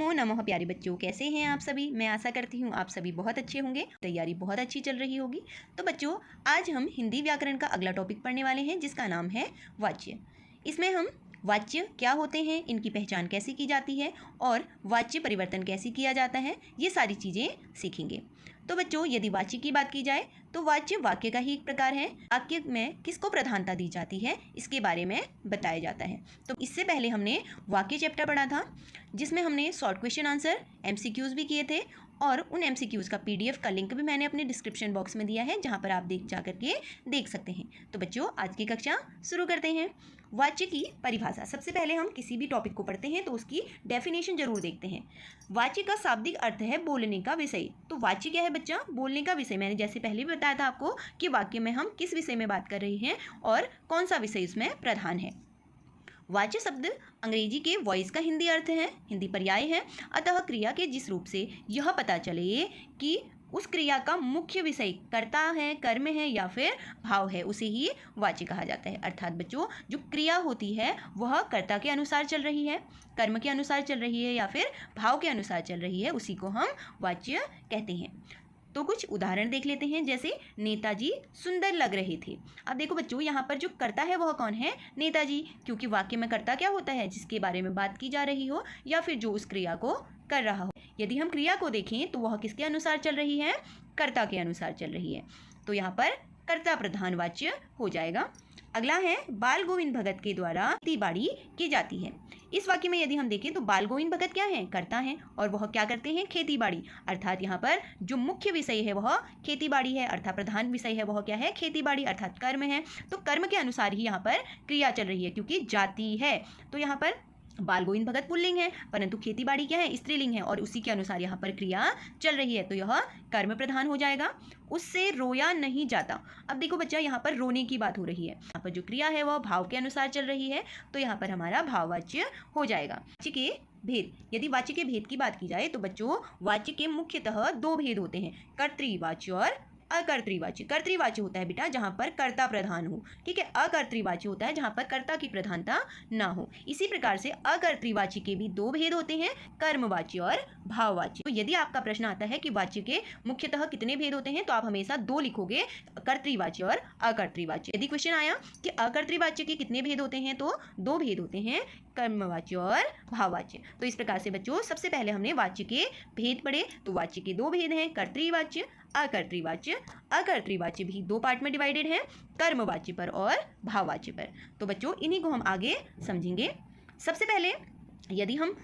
नमो नमः प्यारे बच्चों, कैसे हैं आप सभी। मैं आशा करती हूँ आप सभी बहुत अच्छे होंगे, तैयारी बहुत अच्छी चल रही होगी। तो बच्चों, आज हम हिंदी व्याकरण का अगला टॉपिक पढ़ने वाले हैं जिसका नाम है वाच्य। इसमें हम वाच्य क्या होते हैं, इनकी पहचान कैसे की जाती है और वाच्य परिवर्तन कैसे किया जाता है, ये सारी चीज़ें सीखेंगे। तो बच्चों, यदि वाच्य की बात की जाए तो वाच्य वाक्य का ही एक प्रकार है। वाक्य में किसको प्रधानता दी जाती है इसके बारे में बताया जाता है। तो इससे पहले हमने वाक्य चैप्टर पढ़ा था जिसमें हमने शॉर्ट क्वेश्चन आंसर MCQs भी किए थे और उन MCQs का PDF का लिंक भी मैंने अपने डिस्क्रिप्शन बॉक्स में दिया है, जहां पर आप जा करके देख सकते हैं। तो बच्चों, आज की कक्षा शुरू करते हैं। वाच्य की परिभाषा। सबसे पहले हम किसी भी टॉपिक को पढ़ते हैं तो उसकी डेफिनेशन जरूर देखते हैं। वाच्य का शाब्दिक अर्थ है बोलने का विषय। तो वाच्य क्या है बच्चा? बोलने का विषय। मैंने जैसे पहले भी बताया था आपको कि वाक्य में हम किस विषय में बात कर रहे हैं और कौन सा विषय उसमें प्रधान है। वाच्य शब्द अंग्रेजी के वॉइस का हिंदी अर्थ है, हिंदी पर्याय है। अतः क्रिया के जिस रूप से यह पता चले कि उस क्रिया का मुख्य विषय कर्ता है, कर्म है या फिर भाव है, उसे ही वाच्य कहा जाता है। अर्थात बच्चों, जो क्रिया होती है वह कर्ता के अनुसार चल रही है, कर्म के अनुसार चल रही है या फिर भाव के अनुसार चल रही है, उसी को हम वाच्य कहते हैं। तो कुछ उदाहरण देख लेते हैं। जैसे नेताजी सुंदर लग रहे थे। अब देखो बच्चों, यहाँ पर जो कर्ता है वह कौन है? नेताजी। क्योंकि वाक्य में कर्ता क्या होता है? जिसके बारे में बात की जा रही हो या फिर जो उस क्रिया को कर रहा हो। यदि हम क्रिया को देखें तो वह किसके अनुसार चल रही है? कर्ता के अनुसार चल रही है। तो यहाँ पर कर्ता प्रधान वाच्य हो जाएगा। अगला है बाल गोविंद भगत के द्वारा खेती बाड़ी की जाती है। इस वाक्य में यदि हम देखें तो बाल गोविंद भगत क्या है? कर्ता है और वह क्या करते हैं? खेती बाड़ी। अर्थात यहाँ पर जो मुख्य विषय है वह खेती बाड़ी है, अर्थात प्रधान विषय है वह क्या है? खेती बाड़ी, अर्थात कर्म है। तो कर्म के अनुसार ही यहाँ पर क्रिया चल रही है क्योंकि जाति है। तो यहाँ पर बाल गोविंद भगत पुल्लिंग है परंतु खेती बाड़ी क्या है? स्त्रीलिंग है और उसी के अनुसार यहाँ पर क्रिया चल रही है। तो यह कर्म प्रधान हो जाएगा। उससे रोया नहीं जाता। अब देखो बच्चा, यहाँ पर रोने की बात हो रही है। यहाँ पर जो क्रिया है वह भाव के अनुसार चल रही है, तो यहाँ पर हमारा भाववाच्य हो जाएगा। वाच्य के भेद। यदि वाच्य के भेद की बात की जाए तो बच्चों, वाच्य के मुख्यतः दो भेद होते हैं, कर्तृवाच्य और अकर्तृवाच्य। कर्तृवाच्य होता है बेटा जहाँ पर कर्ता प्रधान हो, ठीक है। अकर्तृवाच्य होता है जहाँ पर कर्ता की प्रधानता ना हो। इसी प्रकार से अकर्तृवाच्य के भी दो भेद होते हैं, कर्मवाच्य और भाववाच्य। तो यदि आपका प्रश्न आता है कि वाच्य के मुख्यतः कितने भेद होते हैं, तो आप हमेशा दो लिखोगे, कर्तृवाच्य और अकर्तृवाच्य। यदि क्वेश्चन आया कि अकर्तृवाच्य के कितने भेद होते हैं, तो दो भेद होते हैं, कर्मवाच्य और भाववाच्य। तो इस प्रकार से बच्चों, सबसे पहले हमने वाच्य के भेद पढ़े। तो वाच्य के दो भेद हैं, कर्तृवाच्य, अकर्तृवाच्य। अकर्तृवाच्य भी दो पार्ट में डिवाइडेड है, कर्मवाच्य पर और भाववाच्य पर। तो बच्चों, इन्हीं को हम आगे समझेंगे। सबसे पहले यदि हम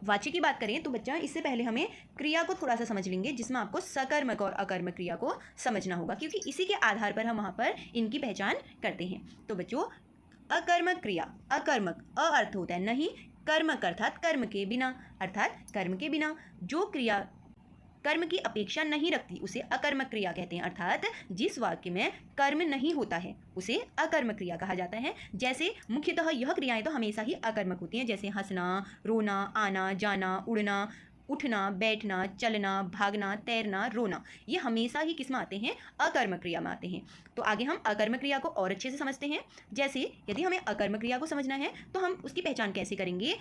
वाच्य की बात करें तो बच्चा, इससे पहले हमें क्रिया को थोड़ा सा समझ लेंगे, जिसमें आपको सकर्मक और अकर्मक क्रिया को समझना होगा, क्योंकि इसी के आधार पर हम वहाँ पर इनकी पहचान करते हैं। तो बच्चों, अकर्मक क्रिया, अकर्मक अ अर्थ होता है नहीं, कर्मक अर्थात कर्म के बिना, अर्थात कर्म के बिना जो क्रिया कर्म की अपेक्षा नहीं रखती उसे अकर्मक क्रिया कहते हैं। अर्थात जिस वाक्य में कर्म नहीं होता है उसे अकर्मक क्रिया कहा जाता है। जैसे मुख्यतः यह क्रियाएं तो हमेशा ही अकर्मक होती हैं, जैसे हंसना, रोना, आना, जाना, उड़ना, उठना, बैठना, चलना, भागना, तैरना, रोना, ये हमेशा ही किस में आते हैं? अकर्मक क्रिया में आते हैं। तो आगे हम अकर्मक क्रिया को और अच्छे से समझते हैं। जैसे यदि हमें अकर्मक क्रिया को समझना है तो हम उसकी पहचान कैसे करेंगे?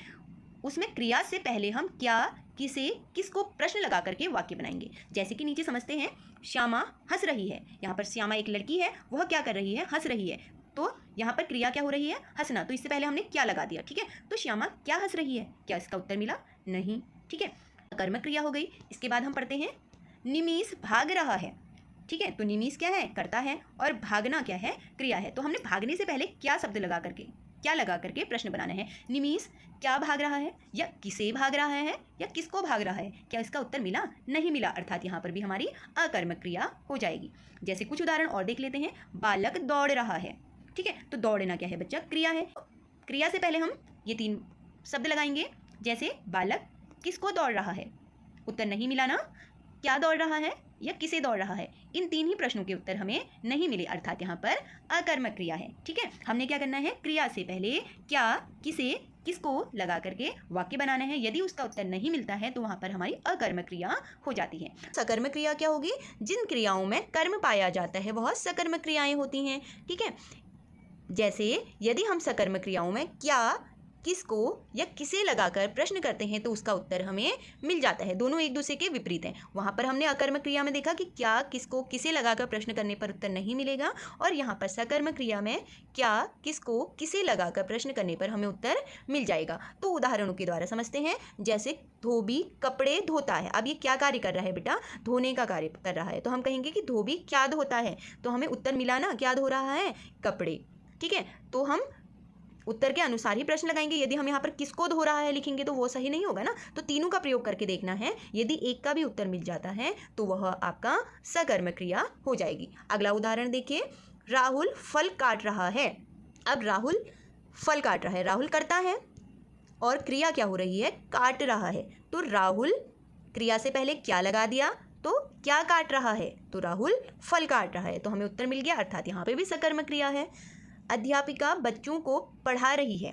उसमें क्रिया से पहले हम क्या, किसे, किसको प्रश्न लगा करके वाक्य बनाएंगे। जैसे कि नीचे समझते हैं, श्यामा हंस रही है। यहाँ पर श्यामा एक लड़की है, वह क्या कर रही है? हंस रही है। तो यहाँ पर क्रिया क्या हो रही है? हंसना। तो इससे पहले हमने क्या लगा दिया, ठीक है। तो श्यामा क्या हंस रही है? क्या इसका उत्तर मिला? नहीं, ठीक है। कर्मक क्रिया हो गई। इसके बाद हम पढ़ते हैं, निमीश भाग रहा है, ठीक है। तो निमीश क्या है? कर्ता है और भागना क्या है? क्रिया है। तो हमने भागने से पहले क्या शब्द लगा करके, क्या लगा करके प्रश्न बनाना है। निमीश क्या भाग रहा है या किसे भाग रहा है या किसको भाग रहा है? क्या इसका उत्तर मिला? नहीं मिला। अर्थात यहाँ पर भी हमारी अकर्मक क्रिया हो जाएगी। जैसे कुछ उदाहरण और देख लेते हैं। बालक दौड़ रहा है, ठीक है। तो दौड़ना क्या है बच्चा? क्रिया है। क्रिया से पहले हम ये तीन शब्द लगाएंगे। जैसे बालक किसको दौड़ रहा है? उत्तर नहीं मिला ना। क्या दौड़ रहा है या किसे दौड़ रहा है? इन तीन ही प्रश्नों के उत्तर हमें नहीं मिले, अर्थात यहाँ पर अकर्मक क्रिया है, ठीक है। हमने क्या करना है? क्रिया से पहले क्या, किसे, किसको लगा करके वाक्य बनाना है। यदि उसका उत्तर नहीं मिलता है तो वहाँ पर हमारी अकर्मक क्रिया हो जाती है। सकर्मक क्रिया क्या होगी? जिन क्रियाओं में कर्म पाया जाता है वह सकर्मक क्रियाएं होती हैं, ठीक है। जैसे यदि हम सकर्मक क्रियाओं में क्या, किसको या किसे लगाकर प्रश्न करते हैं तो उसका उत्तर हमें मिल जाता है। दोनों एक दूसरे के विपरीत हैं। वहाँ पर हमने अकर्मक क्रिया में देखा कि क्या, किसको, किसे लगाकर प्रश्न करने पर उत्तर नहीं मिलेगा, और यहाँ पर सकर्मक क्रिया में क्या, किसको, किसे लगाकर प्रश्न करने पर हमें उत्तर मिल जाएगा। तो उदाहरणों के द्वारा समझते हैं। जैसे धोबी कपड़े धोता है। अब ये क्या कार्य कर रहा है बेटा? धोने का कार्य कर रहा है। तो हम कहेंगे कि धोबी क्या धोता है, तो हमें उत्तर मिला ना, क्या धो रहा है? कपड़े। ठीक है, तो हम उत्तर के अनुसार ही प्रश्न लगाएंगे। यदि हम यहाँ पर किसको धो रहा है लिखेंगे तो वो सही नहीं होगा ना। तो तीनों का प्रयोग करके देखना है। यदि एक का भी उत्तर मिल जाता है तो वह आपका सकर्मक क्रिया हो जाएगी। अगला उदाहरण देखिए, राहुल फल काट रहा है। अब राहुल फल काट रहा है, राहुल करता है और क्रिया क्या हो रही है? काट रहा है। तो राहुल क्रिया से पहले क्या लगा दिया? तो क्या काट रहा है? तो राहुल फल काट रहा है। तो हमें उत्तर मिल गया, अर्थात यहाँ पे भी सकर्मक क्रिया है। अध्यापिका बच्चों को पढ़ा रही है।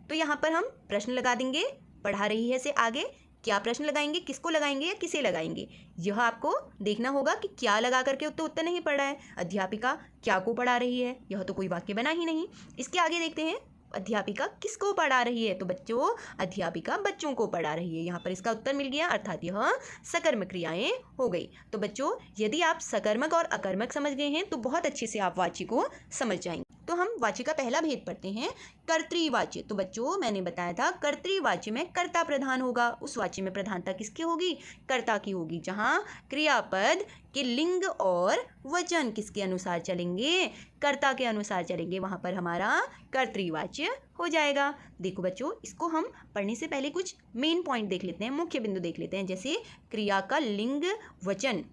तो यहाँ पर हम प्रश्न लगा देंगे। पढ़ा रही है से आगे क्या प्रश्न लगाएंगे? किसको लगाएंगे या किसे लगाएंगे? यह आपको देखना होगा कि क्या लगा करके तो उत्तर नहीं पढ़ रहा है। अध्यापिका क्या को पढ़ा रही है, यह तो कोई वाक्य बना ही नहीं। इसके आगे देखते हैं, अध्यापिका किसको पढ़ा रही है? तो बच्चों, अध्यापिका बच्चों को पढ़ा रही है। यहाँ पर इसका उत्तर मिल गया, अर्थात यह सकर्मक क्रियाएं हो गई। तो बच्चों, यदि आप सकर्मक और अकर्मक समझ गए हैं तो बहुत अच्छे से आप वाच्य को समझ जाएंगे। तो हम वाच्य का पहला भेद पढ़ते हैं, कर्तृवाच्य। तो बच्चों, मैंने बताया था कर्तृवाच्य में कर्ता प्रधान होगा। उस वाच्य में प्रधानता किसकी होगी? कर्ता की होगी। जहाँ क्रियापद के लिंग और वचन किसके अनुसार चलेंगे? कर्ता के अनुसार चलेंगे। वहाँ पर हमारा कर्तृवाच्य हो जाएगा। देखो बच्चों, इसको हम पढ़ने से पहले कुछ मेन पॉइंट देख लेते हैं, मुख्य बिंदु देख लेते हैं। जैसे क्रिया का लिंग वचन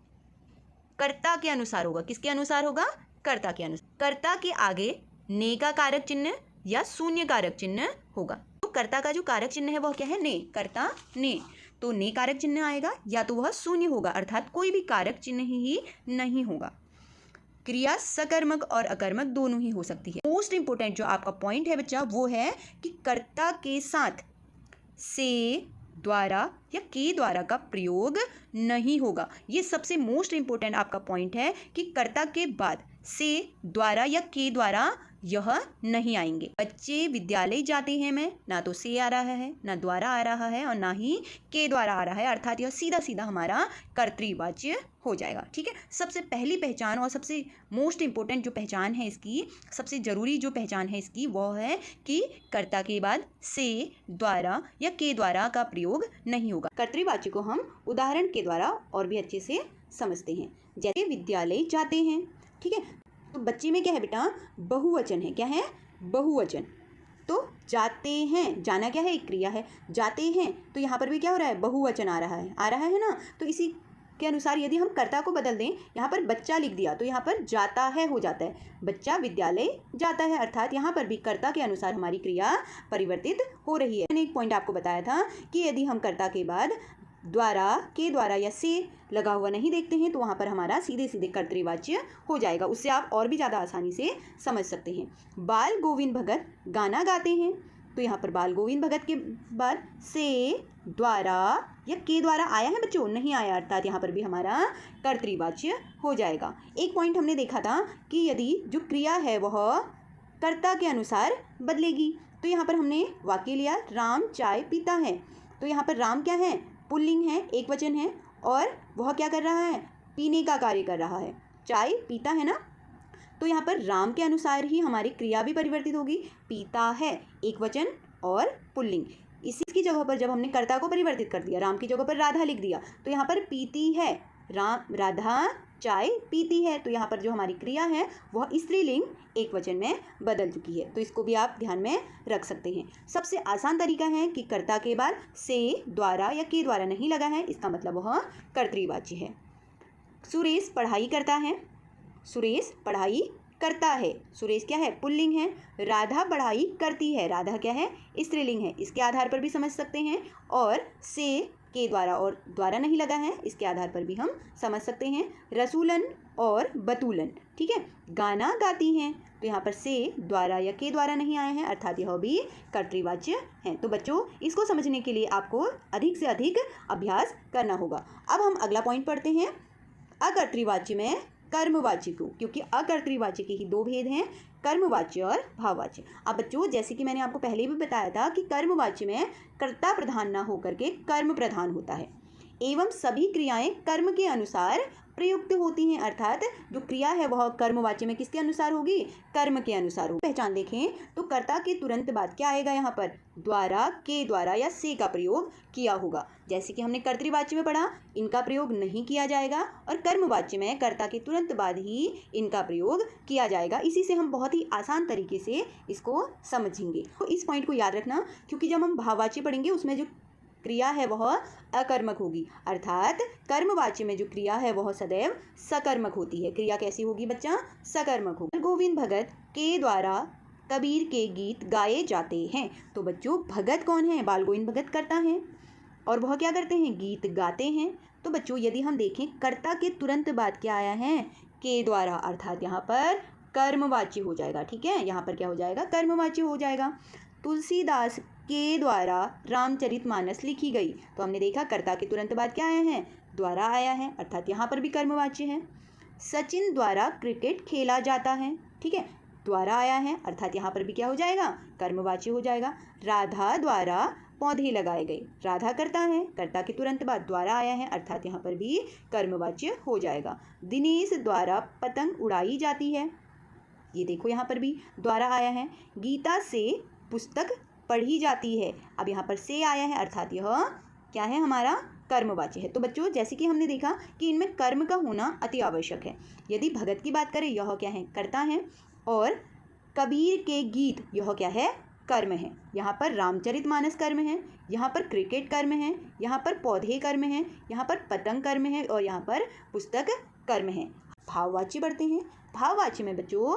कर्ता के अनुसार होगा। किसके अनुसार होगा? कर्ता के अनुसार। कर्ता के आगे ने का कारक चिन्ह या शून्य कारक चिन्ह होगा। तो कर्ता का जो कारक चिन्ह है वह क्या है? ने। कर्ता ने। तो ने कारक चिन्ह आएगा या तो वह शून्य होगा, अर्थात कोई भी कारक चिन्ह ही नहीं होगा। क्रिया सकर्मक और अकर्मक दोनों ही हो सकती है। मोस्ट इंपोर्टेंट जो आपका पॉइंट है बच्चा वो है कि कर्ता के साथ से, द्वारा या के द्वारा का प्रयोग नहीं होगा। ये सबसे मोस्ट इंपोर्टेंट आपका पॉइंट है कि कर्ता के बाद से, द्वारा या के द्वारा यह नहीं आएंगे। बच्चे विद्यालय जाते हैं में ना तो से आ रहा है, ना द्वारा आ रहा है और ना ही के द्वारा आ रहा है, अर्थात यह सीधा सीधा हमारा कर्तृवाच्य हो जाएगा। ठीक है, सबसे पहली पहचान और सबसे मोस्ट इंपोर्टेंट जो पहचान है इसकी, सबसे ज़रूरी जो पहचान है इसकी वह है कि कर्ता के बाद से, द्वारा या के द्वारा का प्रयोग नहीं होगा। कर्तृवाच्य को हम उदाहरण के द्वारा और भी अच्छे से समझते हैं। जैसे विद्यालय जाते हैं। ठीक है, तो बच्चे में क्या है बेटा? बहुवचन है। क्या है? बहुवचन। तो जाते हैं, जाना क्या है? एक क्रिया है। जाते हैं, तो यहाँ पर भी क्या हो रहा है? बहुवचन आ रहा है ना। तो इसी के अनुसार यदि हम कर्ता को बदल दें, यहाँ पर बच्चा लिख दिया तो यहाँ पर जाता है हो जाता है। बच्चा विद्यालय जाता है, अर्थात यहाँ पर भी कर्ता के अनुसार हमारी क्रिया परिवर्तित हो रही है। मैंने एक पॉइंट आपको बताया था कि यदि हम कर्ता के बाद द्वारा, के द्वारा या से लगा हुआ नहीं देखते हैं तो वहाँ पर हमारा सीधे सीधे कर्तृवाच्य हो जाएगा। उससे आप और भी ज़्यादा आसानी से समझ सकते हैं। बाल गोविंद भगत गाना गाते हैं, तो यहाँ पर बाल गोविंद भगत के बाद से, द्वारा या के द्वारा आया है बच्चों? नहीं आया, अर्थात यहाँ पर भी हमारा कर्तृवाच्य हो जाएगा। एक पॉइंट हमने देखा था कि यदि जो क्रिया है वह कर्ता के अनुसार बदलेगी, तो यहाँ पर हमने वाक्य लिया, राम चाय पीता है। तो यहाँ पर राम क्या है? पुल्लिंग है, एक वचन है, और वह क्या कर रहा है? पीने का कार्य कर रहा है। चाय पीता है ना, तो यहाँ पर राम के अनुसार ही हमारी क्रिया भी परिवर्तित होगी। पीता है, एक वचन और पुल्लिंग। इसी जगह पर जब हमने कर्ता को परिवर्तित कर दिया, राम की जगह पर राधा लिख दिया, तो यहाँ पर पीती है, राधा चाय पीती है। तो यहाँ पर जो हमारी क्रिया है वह स्त्रीलिंग एक वचन में बदल चुकी है। तो इसको भी आप ध्यान में रख सकते हैं। सबसे आसान तरीका है कि कर्ता के बाद से, द्वारा या के द्वारा नहीं लगा है, इसका मतलब वह कर्तृवाच्य है। सुरेश पढ़ाई करता है। सुरेश पढ़ाई करता है। सुरेश क्या है? पुल्लिंग है। राधा पढ़ाई करती है। राधा क्या है? स्त्रीलिंग है। इसके आधार पर भी समझ सकते हैं। और से, के द्वारा और द्वारा नहीं लगा है, इसके आधार पर भी हम समझ सकते हैं। रसूलन और बतूलन। ठीक है, गाना गाती हैं, तो यहाँ पर से, द्वारा या के द्वारा नहीं आए हैं, अर्थात यह भी कर्तृवाच्य हैं। तो बच्चों, इसको समझने के लिए आपको अधिक से अधिक अभ्यास करना होगा। अब हम अगला पॉइंट पढ़ते हैं। अकर्तृवाच्य में कर्मवाच्य को, क्योंकि अकर्तृवाच्य के ही दो भेद हैं, कर्मवाच्य और भाववाच्य। अब बच्चों जैसे कि मैंने आपको पहले भी बताया था कि कर्मवाच्य में कर्ता प्रधान ना होकर के कर्म प्रधान होता है एवं सभी क्रियाएं कर्म के अनुसार प्रयुक्त होती हैं, अर्थात जो क्रिया है वह कर्मवाच्य में किसके अनुसार होगी, कर्म के अनुसार होगी। पहचान देखें तो कर्ता के तुरंत बाद क्या आएगा, यहाँ पर द्वारा, के द्वारा या से का प्रयोग किया होगा। जैसे कि हमने कर्तृवाच्य में पढ़ा, इनका प्रयोग नहीं किया जाएगा, और कर्मवाच्य में कर्ता के तुरंत बाद ही इनका प्रयोग किया जाएगा। इसी से हम बहुत ही आसान तरीके से इसको समझेंगे। तो इस पॉइंट को याद रखना, क्योंकि जब हम भाववाच्य पढ़ेंगे उसमें जो क्रिया है वह अकर्मक होगी, अर्थात कर्मवाच्य में जो क्रिया है वह सदैव सकर्मक होती है। क्रिया कैसी होगी बच्चा, सकर्मक होगी। गोविंद भगत के द्वारा कबीर के गीत गाए जाते हैं। तो बच्चों भगत कौन है, बाल गोविंद भगत कर्ता है, और वह क्या करते हैं, गीत गाते हैं। तो बच्चों यदि हम देखें कर्ता के तुरंत बाद क्या आया है, के द्वारा, अर्थात यहाँ पर कर्मवाच्य हो जाएगा। ठीक है, यहाँ पर क्या हो जाएगा, कर्मवाच्य हो जाएगा। तुलसीदास के द्वारा रामचरितमानस लिखी गई। तो हमने देखा कर्ता के तुरंत बाद क्या आया है, द्वारा आया है, अर्थात यहाँ पर भी कर्मवाच्य है। सचिन द्वारा क्रिकेट खेला जाता है, ठीक है, द्वारा आया है, अर्थात यहाँ पर भी क्या हो जाएगा, कर्मवाच्य हो जाएगा। राधा द्वारा पौधे लगाए गए, राधा करता है, कर्ता के तुरंत बाद द्वारा आया है, अर्थात यहाँ पर भी कर्मवाच्य हो जाएगा। दिनेश द्वारा पतंग उड़ाई जाती है, ये देखो यहाँ पर भी द्वारा आया है। गीता से पुस्तक पढ़ी जाती है, अब यहाँ पर से आया है, अर्थात यह क्या है, हमारा कर्मवाच्य है। तो बच्चों जैसे कि हमने देखा कि इनमें कर्म का होना अति आवश्यक है। यदि भगत की बात करें, यह क्या है, कर्ता है, और कबीर के गीत, यह क्या है, कर्म है। यहाँ पर रामचरितमानस कर्म है, यहाँ पर क्रिकेट कर्म है, यहाँ पर पौधे कर्म है, यहाँ पर पतंग कर्म है, और यहाँ पर पुस्तक कर्म है। भाववाच्य बढ़ते हैं। भाववाच्य में बच्चों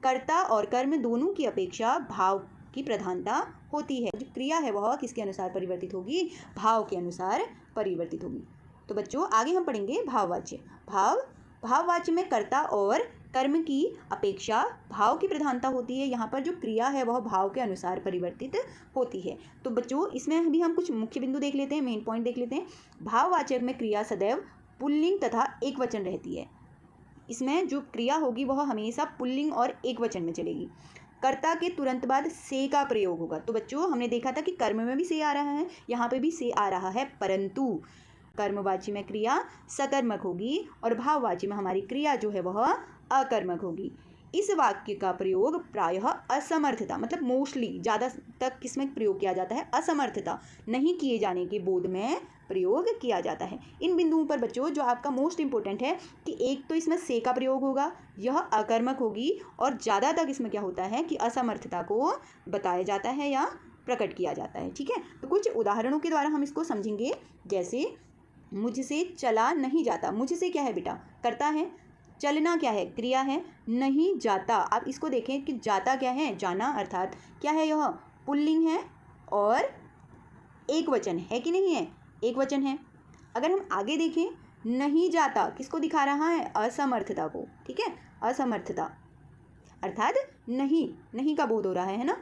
कर्ता और कर्म दोनों की अपेक्षा भाव की प्रधानता होती है। जो क्रिया है वह किसके अनुसार परिवर्तित होगी, भाव के अनुसार परिवर्तित होगी। तो बच्चों आगे हम पढ़ेंगे भाववाच्य। भाववाच्य में कर्ता और कर्म की अपेक्षा भाव की प्रधानता होती है। यहाँ पर जो क्रिया है वह भाव के अनुसार परिवर्तित होती है। तो बच्चों इसमें भी हम कुछ मुख्य बिंदु देख लेते हैं, मेन पॉइंट देख लेते हैं। भाववाचक में क्रिया सदैव पुल्लिंग तथा एक वचन रहती है। इसमें जो क्रिया होगी वह हमेशा पुल्लिंग और एक वचन में चलेगी। कर्ता के तुरंत बाद से का प्रयोग होगा। तो बच्चों हमने देखा था कि कर्म में भी से आ रहा है, यहाँ पे भी से आ रहा है, परंतु कर्मवाच्य में क्रिया सकर्मक होगी और भाववाच्य में हमारी क्रिया जो है वह अकर्मक होगी। इस वाक्य का प्रयोग प्रायः असमर्थता, मतलब मोस्टली ज़्यादा तक किसमें प्रयोग किया जाता है, असमर्थता नहीं किए जाने के बोध में प्रयोग किया जाता है। इन बिंदुओं पर बच्चों जो आपका मोस्ट इंपॉर्टेंट है कि एक तो इसमें से का प्रयोग होगा, यह अकर्मक होगी, और ज़्यादातर इसमें क्या होता है कि असमर्थता को बताया जाता है या प्रकट किया जाता है। ठीक है, तो कुछ उदाहरणों के द्वारा हम इसको समझेंगे। जैसे मुझसे चला नहीं जाता, मुझसे क्या है बेटा, कर्ता है, चलना क्या है, क्रिया है, नहीं जाता। आप इसको देखें कि जाता क्या है, जाना, अर्थात क्या है, यह पुल्लिंग है और एक वचन है कि नहीं है, एक वचन है। अगर हम आगे देखें, नहीं जाता किसको दिखा रहा है, असमर्थता को। ठीक है, असमर्थता अर्थात नहीं का बोध हो रहा है ना।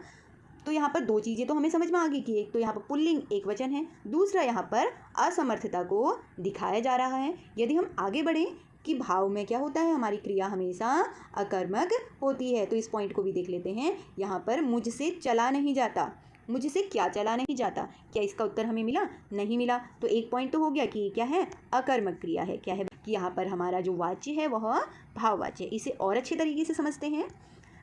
तो यहाँ पर दो चीज़ें तो हमें समझ में आ गई कि एक तो यहाँ पर पुल्लिंग एक वचन है, दूसरा यहाँ पर असमर्थता को दिखाया जा रहा है। यदि हम आगे बढ़ें कि भाव में क्या होता है, हमारी क्रिया हमेशा अकर्मक होती है, तो इस पॉइंट को भी देख लेते हैं। यहाँ पर मुझसे चला नहीं जाता, मुझसे क्या चला नहीं जाता, क्या इसका उत्तर हमें मिला, नहीं मिला। तो एक पॉइंट तो हो गया कि क्या है, अकर्मक क्रिया है। क्या है कि यहाँ पर हमारा जो वाच्य है वह भाववाच्य है। इसे और अच्छे तरीके से समझते हैं।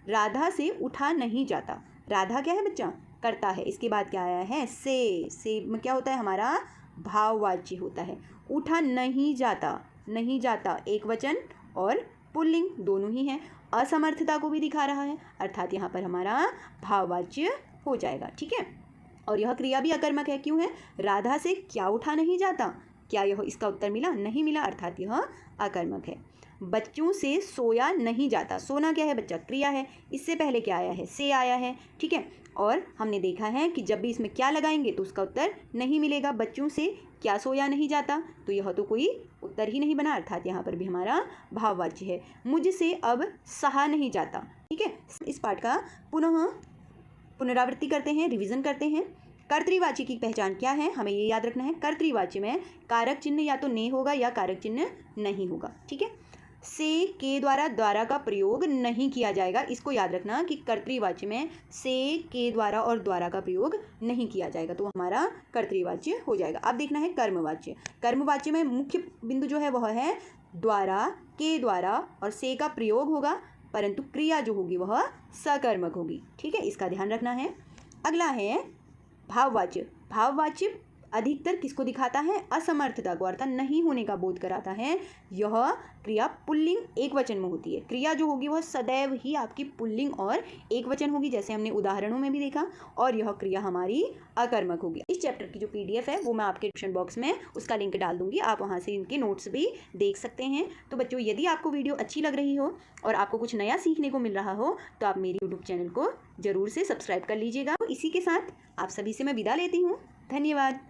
राधा से उठा नहीं जाता, राधा क्या है बच्चा, करता है, इसके बाद क्या आया है, से में क्या होता है, हमारा भाववाच्य होता है। उठा नहीं जाता, नहीं जाता एक वचन और पुल्लिंग दोनों ही हैं, असमर्थता को भी दिखा रहा है, अर्थात यहाँ पर हमारा भाववाच्य हो जाएगा। ठीक है, और यह क्रिया भी अकर्मक है। क्यों है, राधा से क्या उठा नहीं जाता, क्या यह इसका उत्तर मिला, नहीं मिला, अर्थात यह अकर्मक है। बच्चों से सोया नहीं जाता, सोना क्या है बच्चा, क्रिया है, इससे पहले क्या आया है, से आया है। ठीक है, और हमने देखा है कि जब भी इसमें क्या लगाएंगे तो उसका उत्तर नहीं मिलेगा। बच्चों से क्या सोया नहीं जाता, तो यह तो कोई उत्तर ही नहीं बना, अर्थात यहाँ पर भी हमारा भाववाच्य है। मुझसे अब सहा नहीं जाता। ठीक है, इस पाठ का पुनरावृत्ति करते हैं, रिवीजन करते हैं। कर्तृवाच्य की पहचान क्या है, हमें ये याद रखना है। कर्तृवाच्य में कारक चिन्ह या तो ने होगा या कारक चिन्ह नहीं होगा। ठीक है, से, के द्वारा का प्रयोग नहीं किया जाएगा। इसको याद रखना कि कर्तृवाच्य में से, के द्वारा और द्वारा का प्रयोग नहीं किया जाएगा, तो हमारा कर्तृवाच्य हो जाएगा। अब देखना है कर्मवाच्य। कर्मवाच्य में मुख्य बिंदु जो है वह है द्वारा, के द्वारा और से का प्रयोग होगा, परंतु क्रिया जो होगी वह सकर्मक होगी। ठीक है, इसका ध्यान रखना है। अगला है भाववाच्य। भाववाच्य अधिकतर किसको दिखाता है? असमर्थता को, अर्थात नहीं होने का बोध कराता है। यह क्रिया पुल्लिंग एक वचन में होती है। क्रिया जो होगी वह सदैव ही आपकी पुल्लिंग और एक वचन होगी, जैसे हमने उदाहरणों में भी देखा, और यह क्रिया हमारी अकर्मक होगी। इस चैप्टर की जो PDF है वो मैं आपके डिस्क्रिप्शन बॉक्स में उसका लिंक डाल दूंगी, आप वहाँ से इनके नोट्स भी देख सकते हैं। तो बच्चों, यदि आपको वीडियो अच्छी लग रही हो और आपको कुछ नया सीखने को मिल रहा हो तो आप मेरी यूट्यूब चैनल को जरूर से सब्सक्राइब कर लीजिएगा। तो इसी के साथ आप सभी से मैं विदा लेती हूँ। धन्यवाद।